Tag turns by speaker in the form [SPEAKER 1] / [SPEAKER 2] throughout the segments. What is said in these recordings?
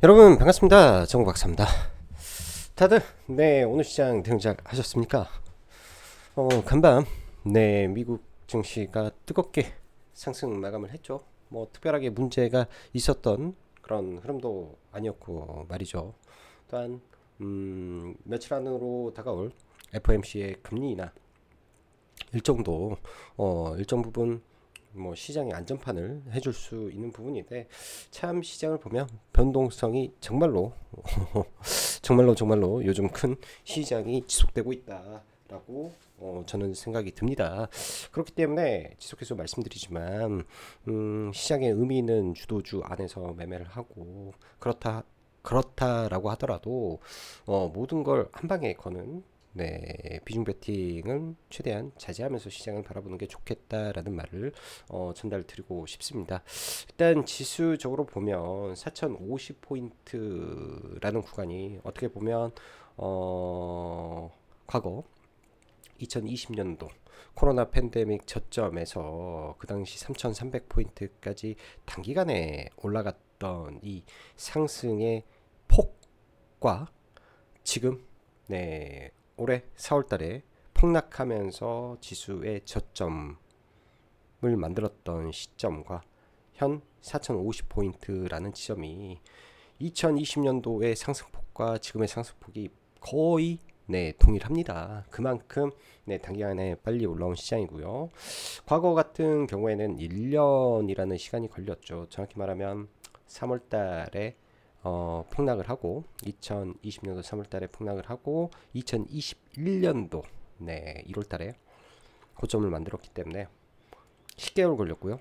[SPEAKER 1] 여러분 반갑습니다. 정박사입니다. 다들 오늘 시장 등장 하셨습니까? 간밤 미국 증시가 뜨겁게 상승 마감을 했죠. 뭐 특별하게 문제가 있었던 그런 흐름도 아니었고 말이죠. 또한 며칠 안으로 다가올 FOMC의 금리 인하 일정도 일정 부분 뭐 시장의 안전판을 해줄 수 있는 부분인데, 참 시장을 보면 변동성이 정말로 정말로 요즘 큰 시장이 지속되고 있다라고 저는 생각이 듭니다. 그렇기 때문에 지속해서 말씀드리지만 시장의 의미는 주도주 안에서 매매를 하고, 그렇다라고 하더라도 모든 걸 한 방에 거는 비중 베팅은 최대한 자제하면서 시장을 바라보는 게 좋겠다라는 말을 전달드리고 싶습니다. 일단 지수적으로 보면 4050포인트라는 구간이 어떻게 보면 과거 2020년도 코로나 팬데믹 저점에서 그 당시 3300포인트까지 단기간에 올라갔던 이 상승의 폭과 지금 올해 4월달에 폭락하면서 지수의 저점을 만들었던 시점과 현 4050포인트라는 지점이 2020년도의 상승폭과 지금의 상승폭이 거의 동일합니다. 그만큼 단기간에 빨리 올라온 시장이고요. 과거 같은 경우에는 1년이라는 시간이 걸렸죠. 정확히 말하면 3월달에 폭락을 하고 2020년도 3월달에 폭락을 하고 2021년도 1월달에 고점을 만들었기 때문에 10개월 걸렸고요.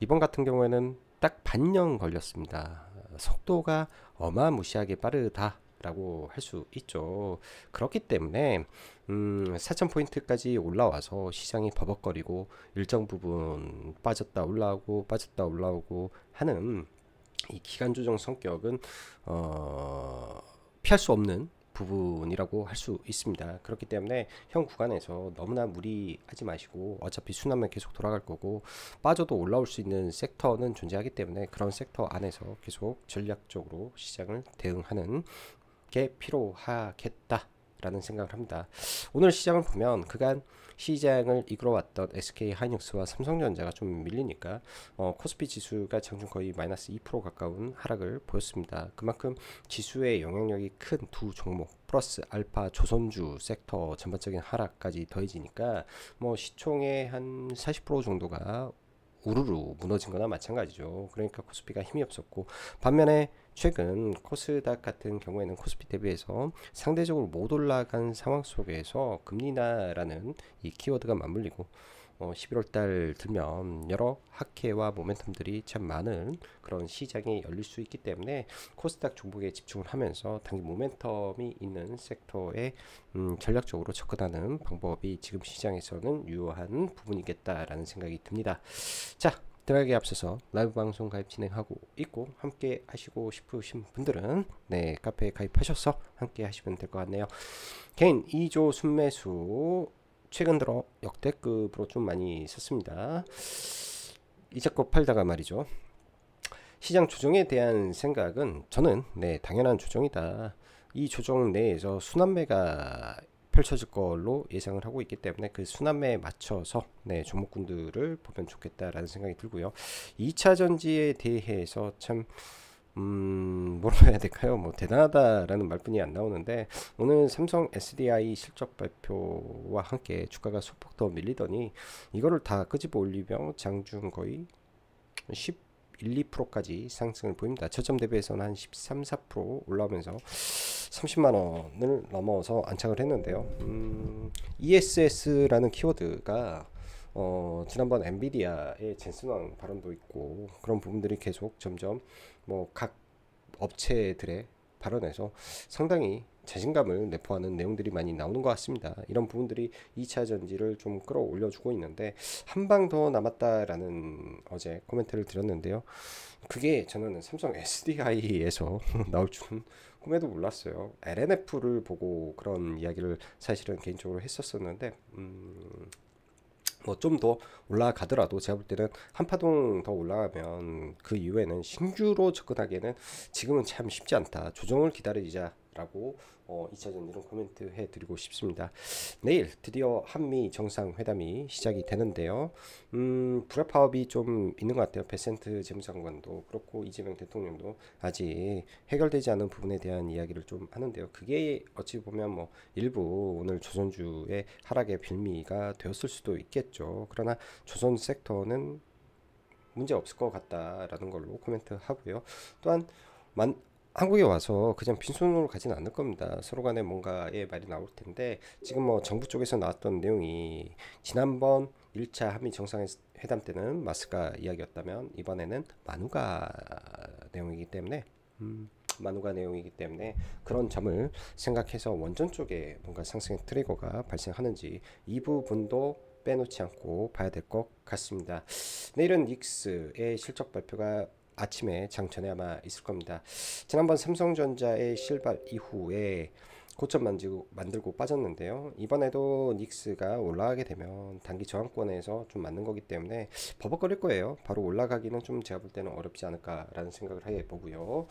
[SPEAKER 1] 이번 같은 경우에는 딱 반년 걸렸습니다. 속도가 어마무시하게 빠르다라고 할 수 있죠. 그렇기 때문에 4000포인트까지 올라와서 시장이 버벅거리고 일정 부분 빠졌다 올라오고 하는 이 기간 조정 성격은 피할 수 없는 부분이라고 할 수 있습니다. 그렇기 때문에 현 구간에서 너무나 무리하지 마시고, 어차피 순환만 계속 돌아갈 거고 빠져도 올라올 수 있는 섹터는 존재하기 때문에 그런 섹터 안에서 계속 전략적으로 시장을 대응하는 게 필요하겠다라는 생각을 합니다. 오늘 시장을 보면 그간 시장을 이끌어왔던 SK 하이닉스와 삼성전자가 좀 밀리니까 코스피 지수가 장중 거의 마이너스 2% 가까운 하락을 보였습니다. 그만큼 지수의 영향력이 큰 두 종목 플러스 알파 조선주 섹터 전반적인 하락까지 더해지니까 뭐 시총의 한 40% 정도가 우르르 무너진 거나 마찬가지죠. 그러니까 코스피가 힘이 없었고, 반면에 최근 코스닥 같은 경우에는 코스피 대비해서 상대적으로 못 올라간 상황 속에서 금리 인하라는 이 키워드가 맞물리고 11월 달 들면 여러 학회와 모멘텀들이 참 많은 그런 시장이 열릴 수 있기 때문에 코스닥 종목에 집중을 하면서 단기 모멘텀이 있는 섹터에 전략적으로 접근하는 방법이 지금 시장에서는 유효한 부분이겠다라는 생각이 듭니다. 자, 들어가기 앞서서 라이브 방송 가입 진행하고 있고, 함께 하시고 싶으신 분들은 카페에 가입하셔서 함께 하시면 될 것 같네요. 개인 2조 순매수 최근 들어 역대급으로 좀 많이 썼습니다. 이자껏 팔다가 말이죠. 시장 조정에 대한 생각은 저는 당연한 조정이다. 이 조정 내에서 순환매가 펼쳐질 걸로 예상을 하고 있기 때문에 그 순환매에 맞춰서 종목군들을 보면 좋겠다라는 생각이 들고요. 2차 전지에 대해서 참 뭐라 해야 될까요? 뭐 대단하다라는 말뿐이 안 나오는데, 오늘 삼성 SDI 실적 발표와 함께 주가가 소폭 더 밀리더니 이거를 다 끄집어 올리며 장중 거의 11, 2%까지 상승을 보입니다. 저점 대비해서는 한 13, 4% 올라오면서 30만 원을 넘어서 안착을 했는데요. ESS라는 키워드가 지난번 엔비디아의 젠슨왕 발언도 있고, 그런 부분들이 계속 점점 뭐 각 업체들의 발언에서 상당히 자신감을 내포하는 내용들이 많이 나오는 것 같습니다. 이런 부분들이 2차 전지를 좀 끌어올려주고 있는데, 한 방 더 남았다라는 어제 코멘트를 드렸는데요. 그게 저는 삼성 SDI에서 나올 줄은 꿈에도 몰랐어요. LNF를 보고 그런 이야기를 사실은 개인적으로 했었었는데 뭐 좀 더 올라가더라도 제가 볼 때는 한 파동 더 올라가면 그 이후에는 신규로 접근하기에는 지금은 참 쉽지 않다. 조정을 기다리자라고 2차전 이런 코멘트 해드리고 싶습니다. 내일 드디어 한미 정상회담이 시작이 되는데요. 불협화음이 좀 있는 것 같아요. 베센트 재무장관도 그렇고 이재명 대통령도 아직 해결되지 않은 부분에 대한 이야기를 좀 하는데요. 그게 어찌 보면 뭐 일부 오늘 조선주의 하락의 빌미가 되었을 수도 있겠죠. 그러나 조선 섹터는 문제 없을 것 같다라는 걸로 코멘트 하고요. 또한 한국에 와서 그냥 빈손으로 가진 않을 겁니다. 서로 간에 뭔가의 말이 나올 텐데 지금 뭐 정부 쪽에서 나왔던 내용이 지난번 1차 한미 정상회담 때는 마스가 이야기였다면 이번에는 마누가 내용이기 때문에 마누가 내용이기 때문에 그런 점을 생각해서 원전 쪽에 뭔가 상승의 트리거가 발생하는지 이 부분도 빼놓지 않고 봐야 될 것 같습니다. 내일은 닉스의 실적 발표가 아침에 장전에 아마 있을 겁니다. 지난번 삼성전자의 실발 이후에 고점 만들고 빠졌는데요. 이번에도 닉스가 올라가게 되면 단기 저항권에서 좀 맞는 거기 때문에 버벅거릴 거예요. 바로 올라가기는 좀 제가 볼 때는 어렵지 않을까라는 생각을 해보고요.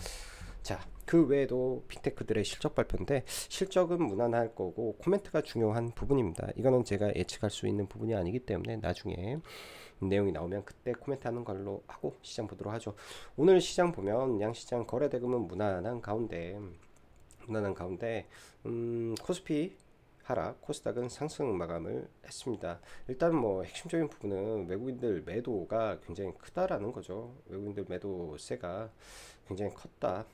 [SPEAKER 1] 자, 그 외에도 빅테크들의 실적 발표인데 실적은 무난할 거고 코멘트가 중요한 부분입니다. 이거는 제가 예측할 수 있는 부분이 아니기 때문에 나중에 내용이 나오면 그때 코멘트하는 걸로 하고 시장 보도록 하죠. 오늘 시장 보면 양시장 거래대금은 무난한 가운데 코스피 하락, 코스닥은 상승 마감을 했습니다. 일단 뭐 핵심적인 부분은 외국인들 매도가 굉장히 크다라는 거죠. 외국인들 매도세가 굉장히 컸다.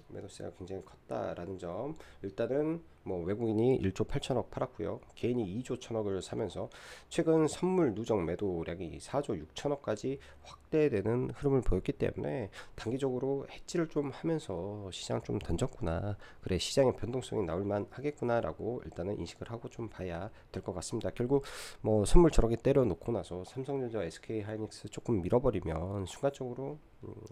[SPEAKER 1] 매도세가 굉장히 컸다라는 점. 일단은 뭐 외국인이 1조 8천억 팔았고요. 개인이 2조 1천억을 사면서 최근 선물 누적 매도량이 4조 6천억까지 확대되는 흐름을 보였기 때문에 단기적으로 해지를 좀 하면서 시장 좀 던졌구나. 그래, 시장의 변동성이 나올만 하겠구나라고 일단은 인식을 하고 좀 봐야 될 것 같습니다. 결국 뭐 선물 저렇게 때려놓고 나서 삼성전자, SK하이닉스 조금 밀어버리면 순간적으로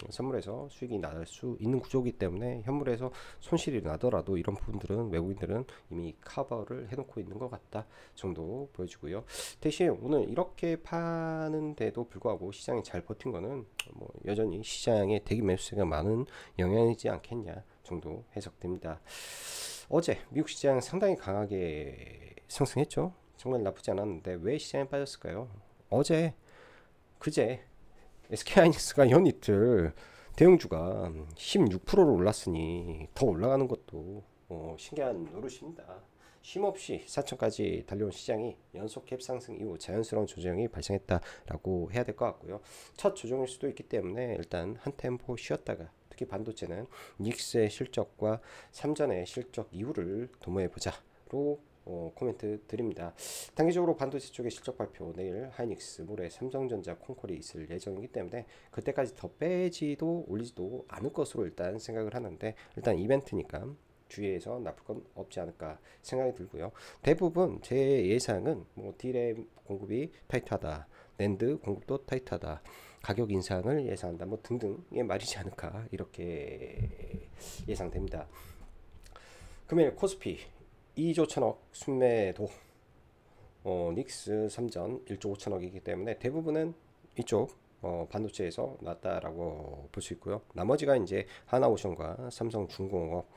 [SPEAKER 1] 선물에서 수익이 날 수 있는 구조이기 때문에 현물에서 손실이 나더라도 이런 부분들은 외국인들은 이미 커버를 해놓고 있는 것 같다 정도 보여지고요. 대신 오늘 이렇게 파는데도 불구하고 시장이 잘 버틴 거는 뭐 여전히 시장에 대기 매수세가 많은 영향이지 않겠냐 정도 해석됩니다. 어제 미국 시장 상당히 강하게 상승했죠. 정말 나쁘지 않았는데 왜 시장에 빠졌을까요? 그제 SK하이닉스가 연이틀 대형주가 16%로 올랐으니 더 올라가는 것도 신기한 노릇입니다. 쉼없이 4천까지 달려온 시장이 연속 갭 상승 이후 자연스러운 조정이 발생했다라고 해야 될 것 같고요. 첫 조정일 수도 있기 때문에 일단 한 템포 쉬었다가 특히 반도체는 닉스의 실적과 삼전의 실적 이후를 도모해보자로 코멘트 드립니다. 단기적으로 반도체 쪽의 실적 발표 내일 하이닉스, 모레 삼성전자, 콩콜이 있을 예정이기 때문에 그때까지 더 빼지도 올리지도 않을 것으로 일단 생각을 하는데 일단 이벤트니까 주위에서 나쁠 건 없지 않을까 생각이 들고요. 대부분 제 예상은 뭐 D램 공급이 타이트하다, 낸드 공급도 타이트하다, 가격 인상을 예상한다, 뭐 등등의 말이지 않을까 이렇게 예상됩니다. 금일 코스피 2조 1천억 순매도, 닉스 3전 1조 5천억이기 때문에 대부분은 이쪽 반도체에서 났다라고 볼 수 있고요. 나머지가 이제 하나오션과 삼성중공업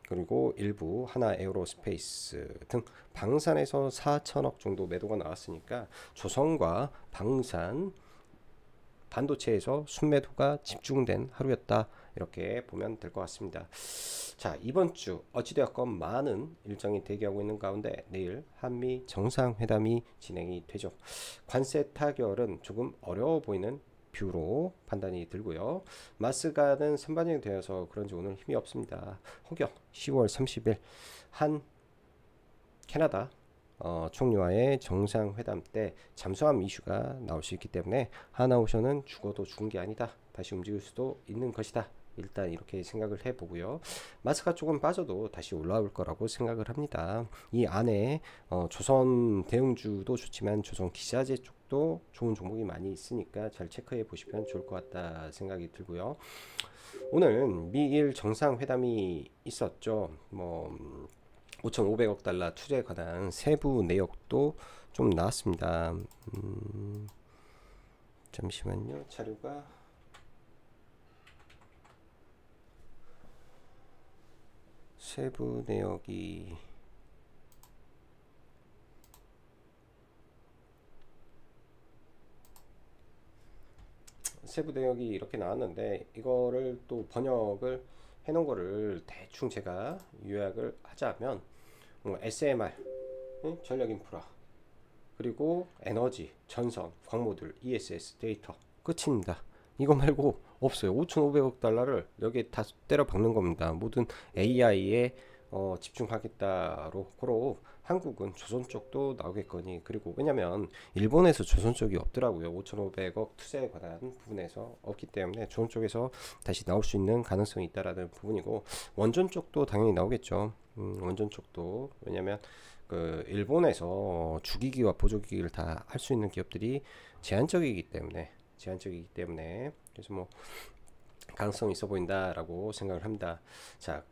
[SPEAKER 1] 그리고 일부 하나에어로스페이스 등 방산에서 4천억 정도 매도가 나왔으니까 조선과 방산 반도체에서 순매도가 집중된 하루였다 이렇게 보면 될 것 같습니다. 자, 이번 주 어찌되었건 많은 일정이 대기하고 있는 가운데 내일 한미 정상회담이 진행이 되죠. 관세 타결은 조금 어려워 보이는 뷰로 판단이 들고요. 마스가는 선반영이 되어서 그런지 오늘 힘이 없습니다. 혹여 10월 30일 한 캐나다 총리와의 정상회담 때 잠수함 이슈가 나올 수 있기 때문에 하나오션은 죽어도 죽은 게 아니다. 다시 움직일 수도 있는 것이다. 일단 이렇게 생각을 해보고요. 마스가 조금 빠져도 다시 올라올 거라고 생각을 합니다. 이 안에 조선 대응주도 좋지만 조선 기자재 쪽도 좋은 종목이 많이 있으니까 잘 체크해 보시면 좋을 것 같다 생각이 들고요. 오늘 미일 정상회담이 있었죠. 뭐 5,500억 달러 투자에 관한 세부 내역도 좀 나왔습니다. 잠시만요. 자료가 세부 내역이 이렇게 나왔는데, 이거를 또 번역을 해놓은 거를 대충 제가 요약을 하자면, SMR, 전력 인프라, 그리고 에너지, 전선, 광모들, ESS, 데이터, 끝입니다. 이거 말고 없어요. 5,500억 달러를 여기에 다 때려 박는 겁니다. 모든 AI에 집중하겠다로. 고로 한국은 조선 쪽도 나오겠거니. 그리고 왜냐면 일본에서 조선 쪽이 없더라고요. 5,500억 투자에 관한 부분에서 없기 때문에 조선 쪽에서 다시 나올 수 있는 가능성이 있다라는 부분이고, 원전 쪽도 당연히 나오겠죠. 원전 쪽도. 왜냐면 그 일본에서 주기기와 보조기기를 다 할 수 있는 기업들이 제한적이기 때문에 그래서 뭐 가능성이 있어 보인다라고 생각을 합니다. 자,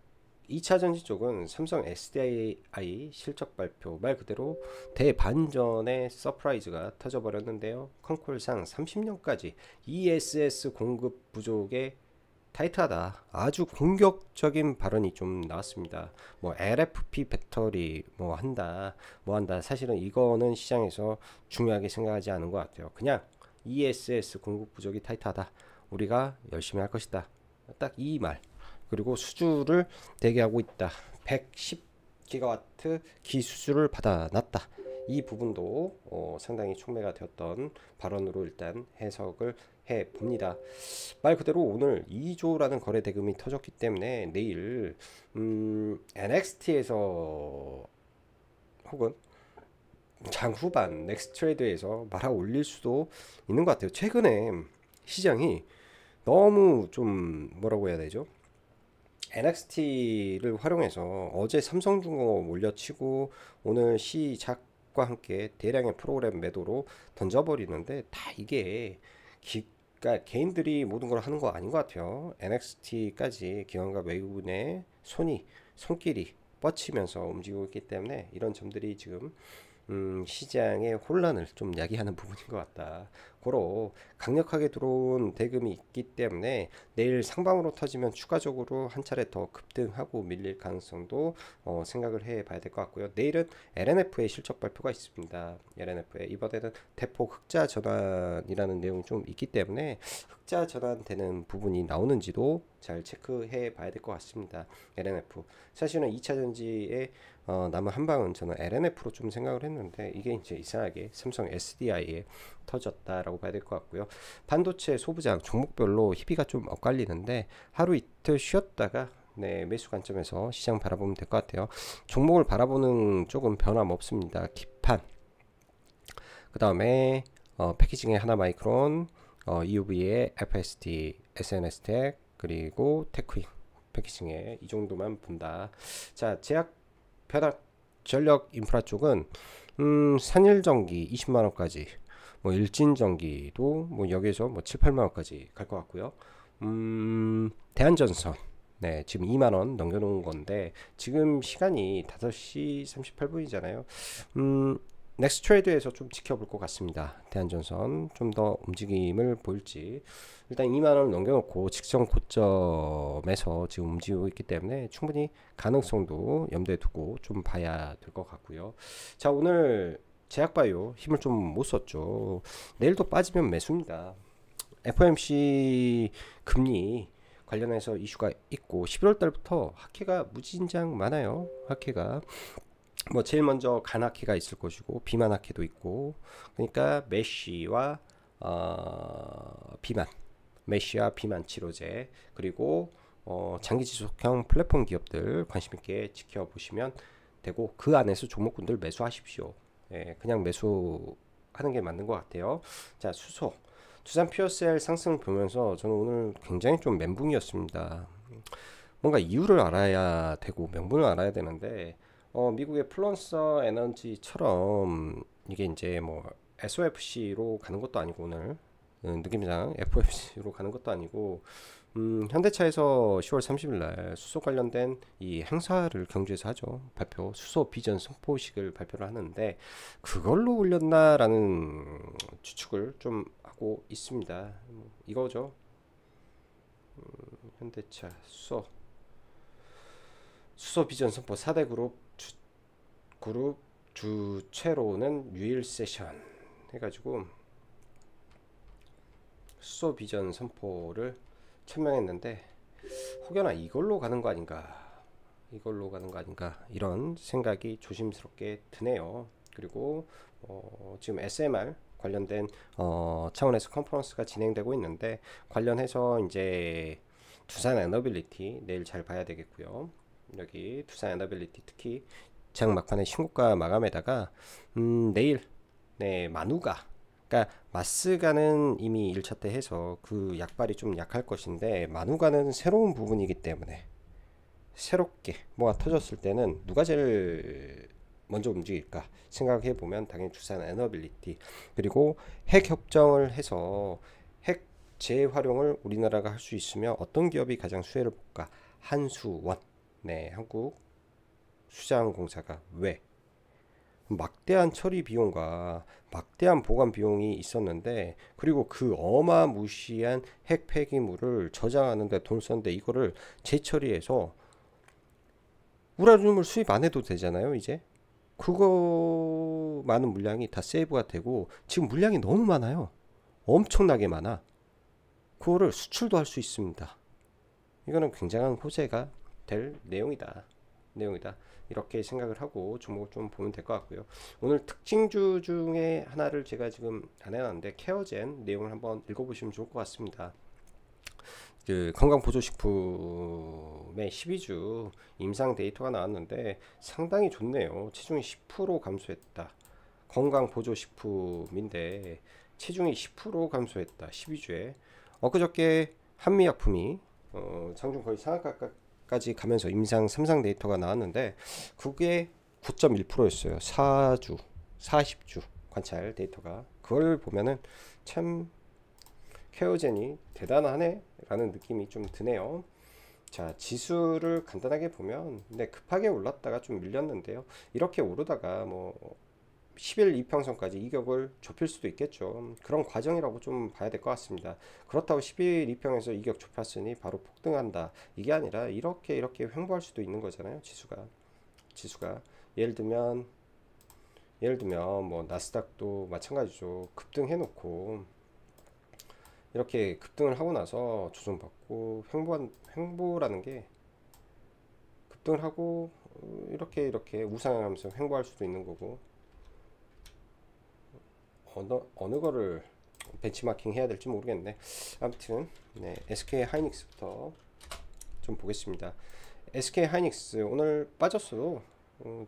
[SPEAKER 1] 2차 전지 쪽은 삼성 SDI 실적 발표, 말 그대로 대반전의 서프라이즈가 터져버렸는데요. 컨콜상 30년까지 ESS 공급 부족에 타이트하다, 아주 공격적인 발언이 좀 나왔습니다. 뭐 LFP 배터리 뭐 한다. 사실은 이거는 시장에서 중요하게 생각하지 않은 것 같아요. 그냥 ESS 공급 부족이 타이트하다, 우리가 열심히 할 것이다, 딱 이 말. 그리고 수주를 대기하고 있다, 110기가와트 기수주를 받아놨다. 이 부분도 상당히 촉매가 되었던 발언으로 일단 해석을 해 봅니다. 말 그대로 오늘 2조라는 거래 대금이 터졌기 때문에 내일 NXT에서 혹은 장 후반 넥스트레이드에서 말아 올릴 수도 있는 것 같아요. 최근에 시장이 너무 좀 뭐라고 해야 되죠? NXT를 활용해서 어제 삼성중공업 몰려치고 오늘 시작과 함께 대량의 프로그램 매도로 던져버리는데, 다 이게 그러니까 개인들이 모든 걸 하는 거 아닌 것 같아요. NXT까지 기관과 외국인의 손길이 뻗치면서 움직이고 있기 때문에 이런 점들이 지금 시장의 혼란을 좀 야기하는 부분인 것 같다. 고로 강력하게 들어온 대금이 있기 때문에 내일 상방으로 터지면 추가적으로 한 차례 더 급등하고 밀릴 가능성도 생각을 해봐야 될 것 같고요. 내일은 LNF의 실적 발표가 있습니다. LNF에 이번에는 대폭 흑자 전환이라는 내용이 좀 있기 때문에 흑자 전환되는 부분이 나오는지도 잘 체크해 봐야 될 것 같습니다. LNF 사실은 2차 전지에 남은 한 방은 저는 LNF로 좀 생각을 했는데, 이게 이제 이상하게 삼성 SDI에 터졌다라고 봐야 될 것 같고요. 반도체 소부장 종목별로 희비가 좀 엇갈리는데, 하루 이틀 쉬었다가 매수 관점에서 시장 바라보면 될 것 같아요. 종목을 바라보는 쪽은 변함없습니다. 기판, 그 다음에 패키징의 하나마이크론, EUV의 FST, SNS텍, 그리고 테크윈 패키징에 이 정도만 본다. 자, 제약 변압 전력 인프라 쪽은 산일전기 20만원까지, 뭐 일진전기도 뭐 여기서 뭐 7, 8만원까지 갈 것 같고요. 대한전선 지금 2만원 넘겨놓은 건데, 지금 시간이 5시 38분이잖아요. 넥스트레이드에서 좀 지켜볼 것 같습니다. 대한전선 좀 더 움직임을 보일지. 일단 2만원을 넘겨놓고 직전 고점에서 지금 움직이고 있기 때문에 충분히 가능성도 염두에 두고 좀 봐야 될 것 같고요. 자, 오늘 제약바이오 힘을 좀 못 썼죠. 내일도 빠지면 매수입니다. FOMC 금리 관련해서 이슈가 있고, 11월 달부터 학회가 무진장 많아요. 학회가 뭐 제일 먼저 간학회가 있을 것이고, 비만 학회도 있고, 그러니까 메쉬와 비만 치료제, 그리고 장기 지속형 플랫폼 기업들 관심 있게 지켜보시면 되고, 그 안에서 종목군들 매수하십시오. 그냥 매수하는 게 맞는 것 같아요. 자, 두산 퓨어셀 상승을 보면서 저는 오늘 굉장히 좀 멘붕이었습니다. 뭔가 이유를 알아야 되고 명분을 알아야 되는데, 미국의 플런서 에너지처럼 이게 이제 뭐 SOFC로 가는 것도 아니고, 오늘 느낌상 FOMC로 가는 것도 아니고 현대차에서 10월 30일 날 수소 관련된 이 행사를 경주에서 하죠. 발표 수소 비전 선포식을 발표를 하는데 그걸로 올렸나라는 추측을 좀 하고 있습니다. 이거죠. 현대차 수소 비전 선포 4대 그룹 주최로는 유일 세션 해가지고 수소 비전 선포를 천명했는데 혹여나 이걸로 가는 거 아닌가 이런 생각이 조심스럽게 드네요. 그리고 지금 SMR 관련된 차원에서 컨퍼런스가 진행되고 있는데 관련해서 이제 두산 에너빌리티 내일 잘 봐야 되겠고요. 여기 두산 에너빌리티 특히 장 막판에 신고가 마감에다가 내일 만우가 그러니까 마스가는 이미 1차 때 해서 그 약발이 좀 약할 것인데 만우가는 새로운 부분이기 때문에 새롭게 뭐가 터졌을 때는 누가 제일 먼저 움직일까 생각해 보면 당연히 두산 에너빌리티 그리고 핵 협정을 해서 핵 재활용을 우리나라가 할 수 있으면 어떤 기업이 가장 수혜를 볼까 한수원 한국 수자항공사가 왜 막대한 처리 비용과 막대한 보관 비용이 있었는데 그리고 그 어마무시한 핵 폐기물을 저장하는 데 돈 썼는데 이거를 재처리해서 우라늄을 수입 안 해도 되잖아요. 이제 그거 많은 물량이 다 세이브가 되고 지금 물량이 너무 많아요. 엄청나게 많아. 그거를 수출도 할 수 있습니다. 이거는 굉장한 호재가 될 내용이다. 이렇게 생각을 하고 종목을 좀 보면 될 것 같고요. 오늘 특징주 중에 하나를 제가 지금 안 해놨는데 케어젠 내용을 한번 읽어보시면 좋을 것 같습니다. 그 건강보조식품의 12주 임상 데이터가 나왔는데 상당히 좋네요. 체중이 10% 감소했다. 건강보조식품인데 체중이 10% 감소했다. 12주에 엊그저께 한미약품이 장중 거의 상한가까지 가면서 임상 3상 데이터가 나왔는데 그게 9.1%였어요. 40주 관찰 데이터가. 그걸 보면은 참 케어젠이 대단하네 라는 느낌이 좀 드네요. 자, 지수를 간단하게 보면 급하게 올랐다가 좀 밀렸는데요. 이렇게 오르다가 뭐 10일 이평선까지 이격을 좁힐 수도 있겠죠. 그런 과정이라고 좀 봐야 될 것 같습니다. 그렇다고 10일 이평에서 이격 좁혔으니 바로 폭등한다. 이게 아니라 이렇게 횡보할 수도 있는 거잖아요. 지수가 예를 들면 뭐 나스닥도 마찬가지죠. 급등해 놓고 이렇게 급등을 하고 나서 조정받고 횡보라는 게 급등을 하고 이렇게 우상하면서 횡보할 수도 있는 거고 어느 거를 벤치마킹 해야 될지 모르겠네. 아무튼 SK 하이닉스부터 좀 보겠습니다. SK 하이닉스 오늘 빠졌어도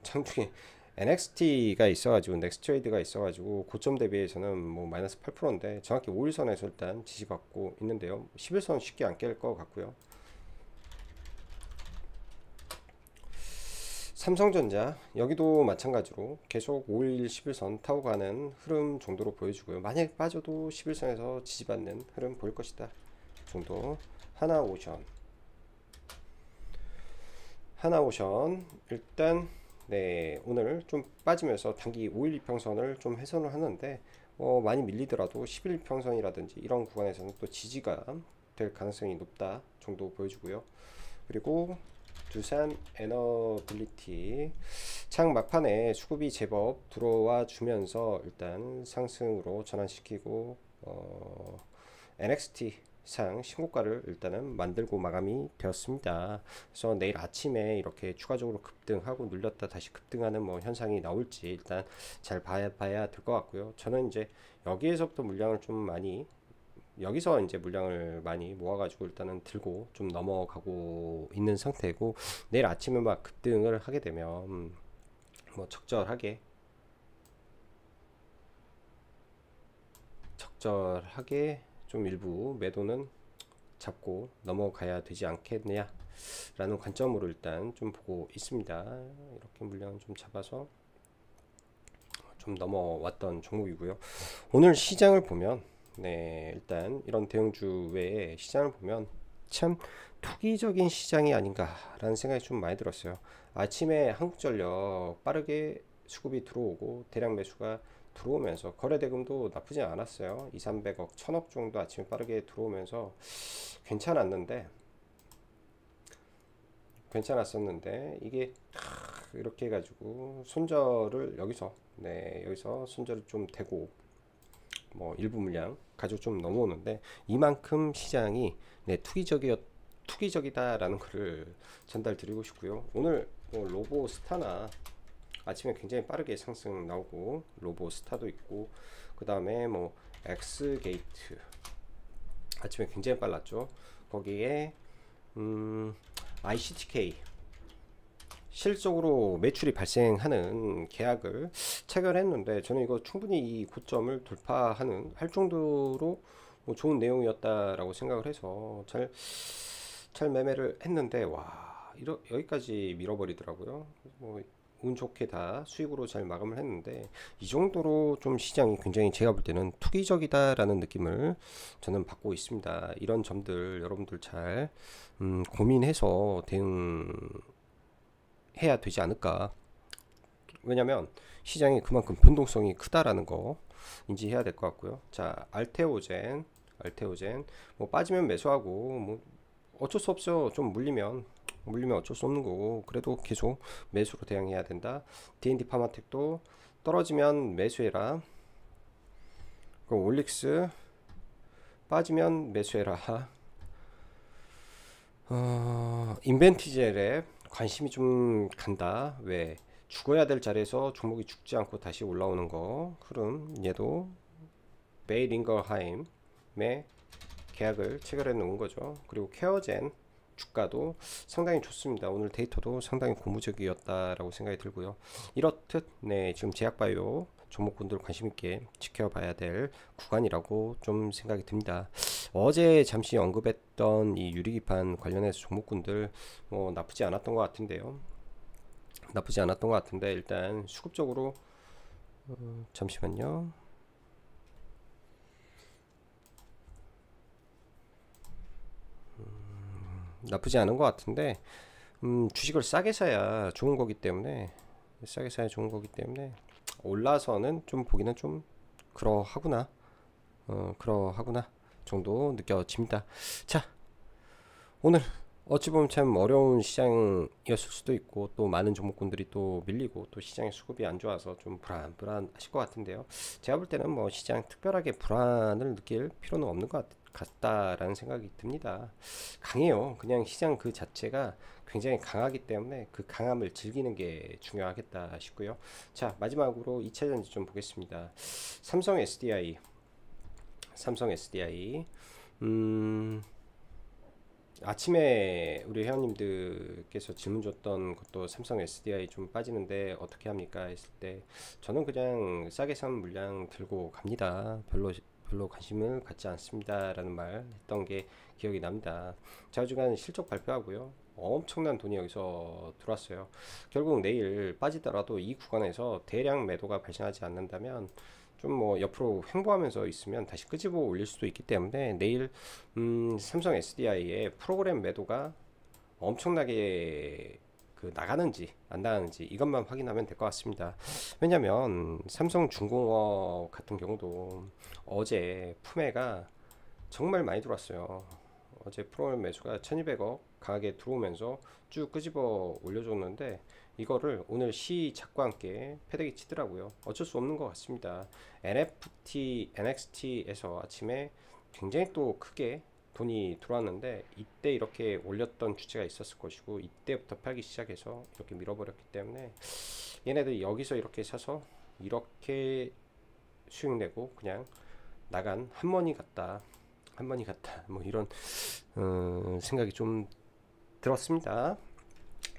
[SPEAKER 1] 장중에 NXT가 있어가지고 넥스트레이드가 있어가지고 고점 대비해서는 뭐 마이너스 8%인데 정확히 5일선에서 일단 지지받고 있는데요. 11선 쉽게 안 깰 것 같고요. 삼성전자 여기도 마찬가지로 계속 5일 11선 타고 가는 흐름 정도로 보여주고요. 만약 빠져도 11선에서 지지받는 흐름 보일 것이다 정도. 하나오션 일단 오늘 좀 빠지면서 단기 5일 이평선을 좀 훼손을 하는데 많이 밀리더라도 10일 이평선이라든지 이런 구간에서는 또 지지가 될 가능성이 높다 정도 보여주고요. 그리고 두산 에너빌리티 창 막판에 수급이 제법 들어와 주면서 일단 상승으로 전환시키고 NXT 상 신고가를 일단은 만들고 마감이 되었습니다. 그래서 내일 아침에 이렇게 추가적으로 급등하고 눌렸다 다시 급등하는 뭐 현상이 나올지 일단 잘 봐야 될 것 같고요. 저는 이제 여기에서부터 물량을 좀 많이 여기서 이제 물량을 많이 모아가지고 일단은 들고 좀 넘어가고 있는 상태고 내일 아침에 막 급등을 하게 되면 뭐 적절하게 좀 일부 매도는 잡고 넘어가야 되지 않겠냐 라는 관점으로 일단 좀 보고 있습니다. 이렇게 물량을 좀 잡아서 좀 넘어왔던 종목이고요. 오늘 시장을 보면 네, 일단 이런 대형주 외에 시장을 보면 참 투기적인 시장이 아닌가라는 생각이 좀 많이 들었어요. 아침에 한국전력 빠르게 수급이 들어오고 대량 매수가 들어오면서 거래대금도 나쁘지 않았어요. 2, 300억, 1000억 정도 아침에 빠르게 들어오면서 괜찮았는데 이게 이렇게 해가지고 손절을 여기서, 네, 여기서 손절을 좀 되고 뭐 일부 물량 가지고 좀 넘어오는데 이만큼 시장이, 네, 투기적이다라는 것을 전달 드리고 싶고요. 오늘 뭐 로보스타나 아침에 굉장히 빠르게 상승 나오고 로보스타도 있고, 그 다음에 뭐 엑스게이트 아침에 굉장히 빨랐죠. 거기에 ICTK 실적으로 매출이 발생하는 계약을 체결했는데, 저는 이거 충분히 이 고점을 돌파하는 할 정도로 뭐 좋은 내용이었다라고 생각을 해서 잘 매매를 했는데, 와, 여기까지 밀어버리더라고요. 뭐 운 좋게 다 수익으로 잘 마감을 했는데, 이 정도로 좀 시장이 굉장히 제가 볼 때는 투기적이다라는 느낌을 저는 받고 있습니다. 이런 점들 여러분들 잘 고민해서 대응해야 되지 않을까. 왜냐면 시장이 그만큼 변동성이 크다라는 거 인지해야 될 것 같고요. 자, 알테오젠 뭐 빠지면 매수하고 뭐 어쩔 수 없죠. 좀 물리면 어쩔 수 없는 거고, 그래도 계속 매수로 대응해야 된다. D&D 파마텍도 떨어지면 매수해라. 그 올릭스 빠지면 매수해라. 인벤티젤에 관심이 좀 간다. 왜? 죽어야 될 자리에서 종목이 죽지 않고 다시 올라오는 거 흐름, 얘도 베이링거하임의 계약을 체결해 놓은 거죠. 그리고 케어젠 주가도 상당히 좋습니다. 오늘 데이터도 상당히 고무적이었다라고 생각이 들고요. 이렇듯, 네, 지금 제약바이오 종목군들 관심 있게 지켜봐야 될 구간이라고 좀 생각이 듭니다. 어제 잠시 언급했던 이 유리기판 관련해서 종목군들 뭐 나쁘지 않았던 것 같은데요. 일단 수급적으로 잠시만요. 나쁘지 않은 것 같은데, 주식을 싸게 사야 좋은 거기 때문에 올라서는 좀 보기는 좀 그러하구나 정도 느껴집니다. 자, 오늘 어찌 보면 참 어려운 시장이었을 수도 있고, 또 많은 종목군들이 또 밀리고, 또 시장의 수급이 안 좋아서 좀 불안하실 것 같은데요. 제가 볼 때는 뭐 시장 특별하게 불안을 느낄 필요는 없는 것 같다라는 생각이 듭니다. 강해요. 그냥 시장 그 자체가 굉장히 강하기 때문에 그 강함을 즐기는 게 중요하겠다 싶고요. 자, 마지막으로 2차전지 좀 보겠습니다. 삼성 SDI 아침에 우리 회원님들께서 질문 줬던 것도 삼성 SDI 좀 빠지는데 어떻게 합니까 했을 때, 저는 그냥 싸게 산 물량 들고 갑니다. 별로 관심을 갖지 않습니다 라는 말 했던 게 기억이 납니다. 자주간 실적 발표하고요, 엄청난 돈이 여기서 들어왔어요. 결국 내일 빠지더라도 이 구간에서 대량 매도가 발생하지 않는다면 좀 뭐 옆으로 횡보하면서 있으면 다시 끄집어 올릴 수도 있기 때문에, 내일 삼성 SDI의 프로그램 매도가 엄청나게 그 나가는지 안 나가는지 이것만 확인하면 될 것 같습니다. 왜냐면 삼성중공업 같은 경우도 어제 품해가 정말 많이 들어왔어요. 어제 프로그램 매수가 1200억 강하게 들어오면서 쭉 끄집어 올려줬는데, 이거를 오늘 시작과 함께 패대기 치더라고요. 어쩔 수 없는 것 같습니다. NXT에서 아침에 굉장히 또 크게 돈이 들어왔는데, 이때 이렇게 올렸던 주체가 있었을 것이고, 이때부터 팔기 시작해서 이렇게 밀어버렸기 때문에 얘네들 여기서 이렇게 사서 이렇게 수익 내고 그냥 나간 한머니 같다 뭐 이런 생각이 좀 들었습니다.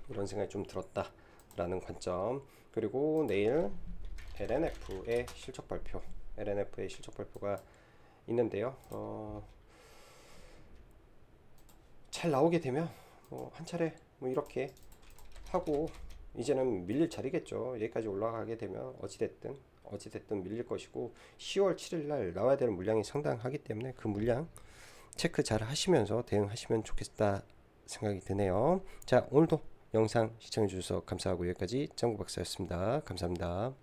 [SPEAKER 1] 이런 생각이 좀 들었다라는 관점. 그리고 내일 LNF의 실적 발표가 있는데요. 잘 나오게 되면 한 차례 뭐 이렇게 하고, 이제는 밀릴 자리겠죠. 여기까지 올라가게 되면 어찌됐든 어찌됐든 밀릴 것이고 10월 7일 날 나와야 되는 물량이 상당하기 때문에 그 물량 체크 잘 하시면서 대응하시면 좋겠다 생각이 드네요. 자, 오늘도 영상 시청해 주셔서 감사하고 여기까지 짱구 박사였습니다. 감사합니다.